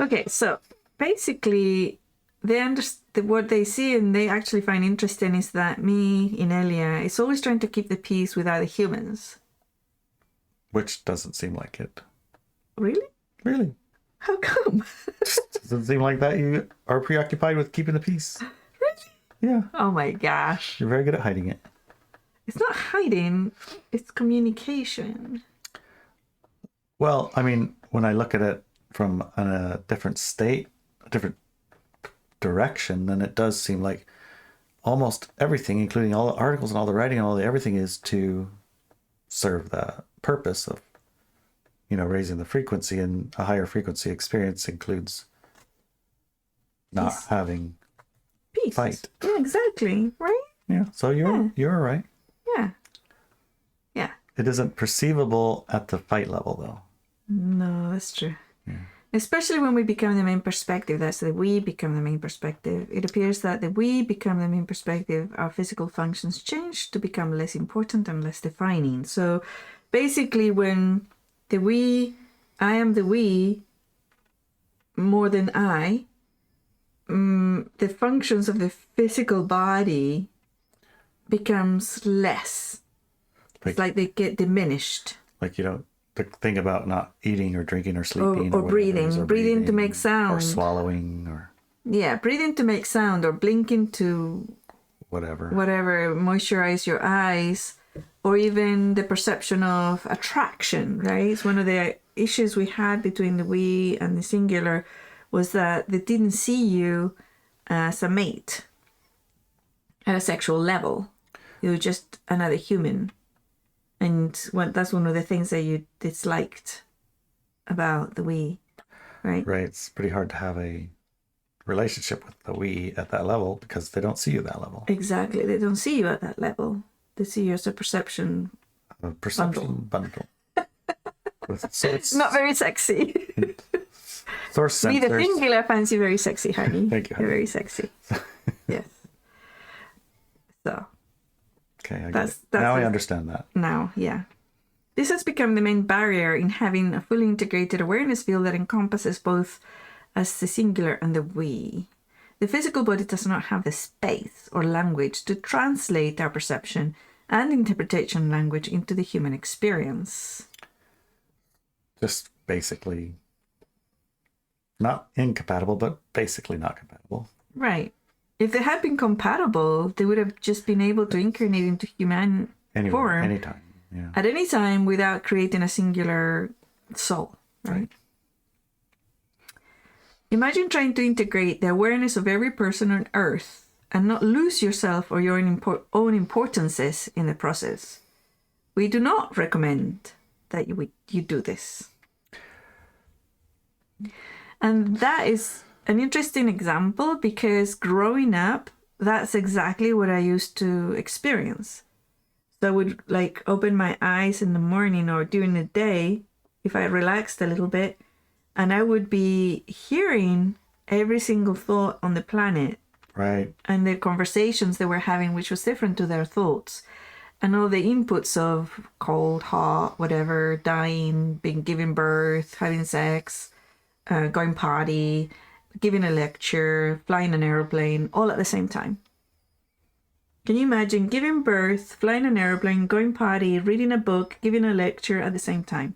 Okay, so basically, what they see and they actually find interesting is that me, Inelia, is always trying to keep the peace with other humans. Which doesn't seem like it. Really? Really? How come? Doesn't seem like that you are preoccupied with keeping the peace. Really? Yeah. Oh my gosh. You're very good at hiding it. It's not hiding, it's communication. Well, I mean, when I look at it from a different state, a different direction, then it does seem like almost everything, including all the articles and all the writing and all the everything, is to serve the purpose of, raising the frequency, and a higher frequency experience includes not Peace. having Peace. fight. Yeah, exactly. Right? Yeah. So you're right. Yeah. Yeah. It isn't perceivable at the fight level, though. No, that's true. Especially when we become the main perspective, that's the we become the main perspective. It appears that the we become the main perspective, our physical functions change to become less important and less defining. So basically, when the we, I am the we more than I, the functions of the physical body becomes less. It's like they get diminished. Like you don't think about not eating or drinking or sleeping or breathing. Breathing to make sound. or swallowing or breathing to make sound, or blinking to whatever moisturize your eyes, or even the perception of attraction, right? It's one of the issues we had between the we and the singular, was that they didn't see you as a mate at a sexual level. You were just another human. And that's one of the things that you disliked about the we, right? Right. It's pretty hard to have a relationship with the we at that level because they don't see you that level. Exactly. They don't see you at that level. They see you as a perception bundle. So it's not very sexy. Source Me, the sensors. singular, finds you very sexy, honey. Thank you, honey. You're very sexy. Yes. So. Okay, now I understand that. Now, yeah. This has become the main barrier in having a fully integrated awareness field that encompasses both as the singular and the we. The physical body does not have the space or language to translate our perception and interpretation language into the human experience. Just basically not incompatible, but basically not compatible. Right. If they had been compatible, they would have just been able to incarnate into human form anytime, yeah. At any time without creating a singular soul, right? Imagine trying to integrate the awareness of every person on Earth and not lose yourself or your own importances in the process. We do not recommend that you do this. And that is an interesting example because growing up, that's exactly what I used to experience. So I would open my eyes in the morning or during the day if I relaxed a little bit, and I would be hearing every single thought on the planet. Right. And the conversations they were having, which was different to their thoughts. And all the inputs of cold, hot, whatever, dying, giving birth, having sex, going party, giving a lecture, flying an airplane, all at the same time. Can you imagine giving birth, flying an airplane, going party, reading a book, giving a lecture at the same time?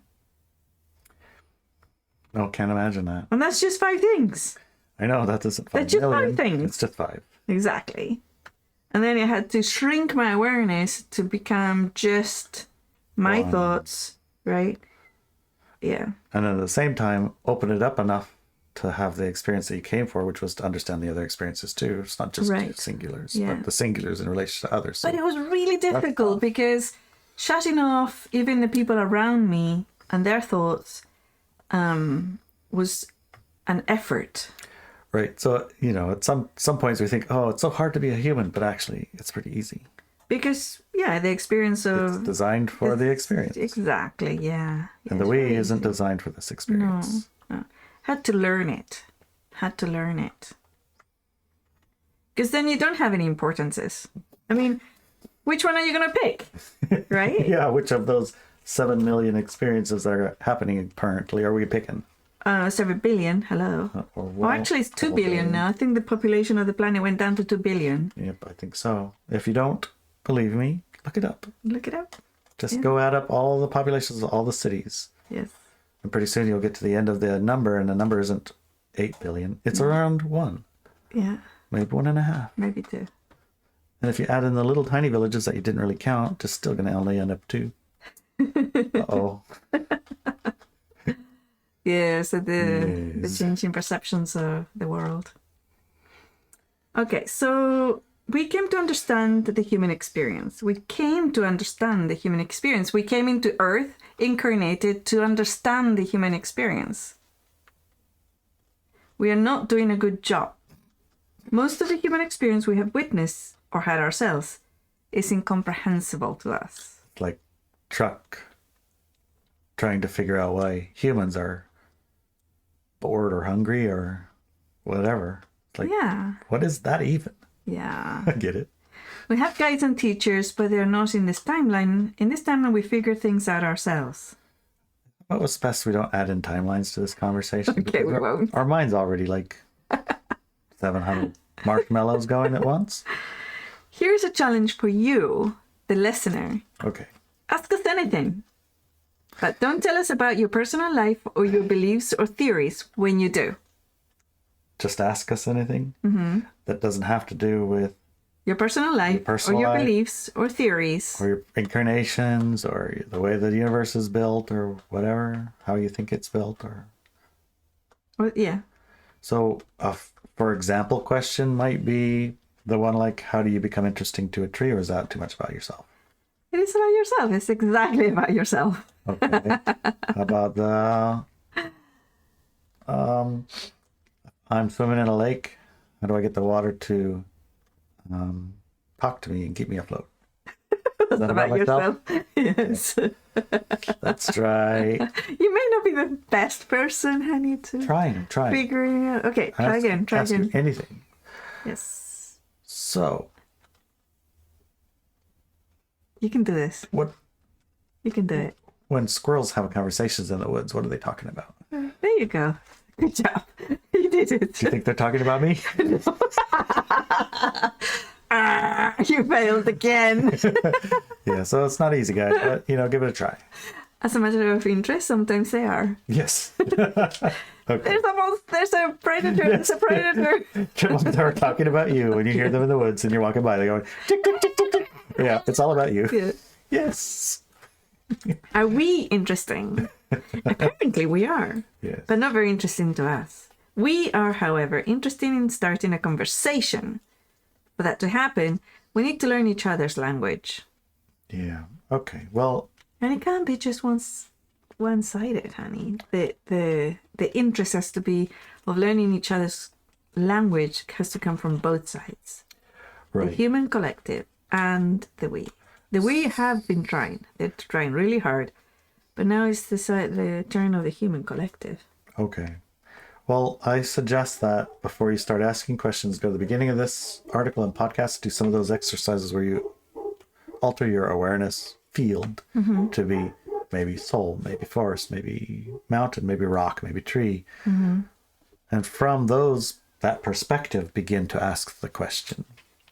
No, can't imagine that. And that's just 5 things. I know, that doesn't 5 That's just million. 5 things. It's just 5. Exactly. And then I had to shrink my awareness to become just my thoughts, right? Yeah. And at the same time, open it up enough to have the experience that you came for, which was to understand the other experiences too. It's not just singulars, but the singulars in relation to others. So but it was really difficult because shutting off even the people around me and their thoughts was an effort. Right. So, at some points we think, oh, it's so hard to be a human, but actually it's pretty easy. Because, the experience of... It's designed for the experience. Exactly, yeah. And the we isn't designed for this experience. No. Had to learn it. Because then you don't have any importances. I mean, which one are you going to pick? Right? Yeah, which of those 7 million experiences that are happening currently are we picking? 7 billion, hello. Actually, it's 2 billion now. I think the population of the planet went down to 2 billion. Yep, I think so. If you don't believe me, look it up. Look it up. Just go add up all the populations of all the cities. Yes. And pretty soon you'll get to the end of the number, and the number isn't 8 billion. It's around 1. Yeah. Maybe 1.5. Maybe 2. And if you add in the little tiny villages that you didn't really count, it's still going to only end up 2. Uh-oh. Yeah, so the changing perceptions of the world. Okay, so we came to understand the human experience. We came to understand the human experience. We came into Earth incarnated to understand the human experience. We are not doing a good job. Most of the human experience we have witnessed or had ourselves is incomprehensible to us. Like Truck trying to figure out why humans are bored or hungry or whatever. Like, Yeah. what is that even? Yeah. I get it. We have guides and teachers, but they're not in this timeline. In this timeline, we figure things out ourselves. What was best we don't add in timelines to this conversation? Okay, we won't. Our mind's already like 700 marshmallows going at once. Here's a challenge for you, the listener. Okay. Ask us anything. But don't tell us about your personal life or your beliefs or theories when you do. Just ask us anything that doesn't have to do with Your personal life or your beliefs or theories. or your incarnations or the way the universe is built or whatever, how you think it's built or... Yeah. So, for example, question might be the one like, how do you become interesting to a tree, or is that too much about yourself? It is about yourself. It's exactly about yourself. Okay. How about the... I'm swimming in a lake. How do I get the water to talk to me and keep me afloat? Is that about myself? Yes. That's right. You may not be the best person, honey, to Trying. figuring out. Okay, try again. Ask you anything. Yes. So, You can do this. what You can do it. when squirrels have conversations in the woods, what are they talking about? Do There you go. Good job. You did it. you think they're talking about me? You failed again. Yeah, so it's not easy, guys, but give it a try. As a matter of interest, sometimes they are. Yes. Okay. There's a predator. There's a predator. They're talking about you when you hear them in the woods and you're walking by. They're going, tick, tick, tick, tick, tick. Yeah, it's all about you. Yeah. Yes. Are we interesting? Apparently we are. Yes. But not very interesting to us. We are, however, interested in starting a conversation. For that to happen, we need to learn each other's language. Yeah. Okay. Well, And it can't be just one-sided, honey. The interest has to be of learning each other's language has to come from both sides. right. The human collective and the we. The we have been trying. They're trying really hard. But now it's the turn of the human collective. Okay. Well, I suggest that before you start asking questions, go to the beginning of this article and podcast, do some of those exercises where you alter your awareness field to be maybe soul, maybe forest, maybe mountain, maybe rock, maybe tree. And from that perspective, begin to ask the question.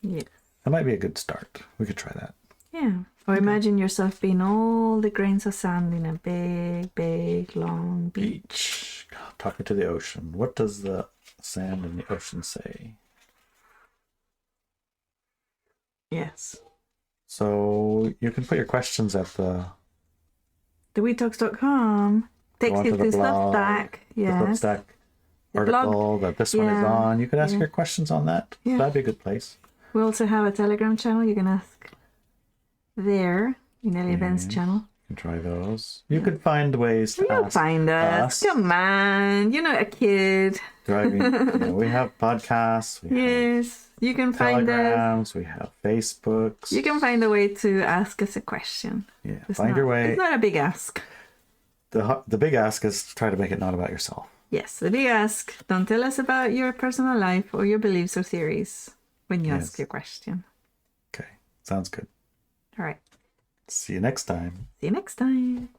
Yeah. That might be a good start. We could try that. Yeah. Or imagine yourself being all the grains of sand in a big, big, long beach. Talking to the ocean. What does the sand in the ocean say? Yes. So you can put your questions at the TheWeTalks.com takes Go you onto to the blog, Substack. the Yes. Substack The blog. article that this one is Yeah, on. You can ask yeah. your questions on that. Yeah. That'd be a good place. We also have a Telegram channel. You can ask there. Inelia Benz channel. You can try those. You could find ways to You'll ask find us. Come on. You're not a kid. driving. We have podcasts. We have Yes. You can find us. telegrams. We have Facebooks. You can find a way to ask us a question. Yeah, It's find your way. It's not a big ask. The big ask is to try to make it not about yourself. Yes, the big ask. Don't tell us about your personal life or your beliefs or theories when you Yes. ask your question. Okay, sounds good. All right. See you next time. See you next time.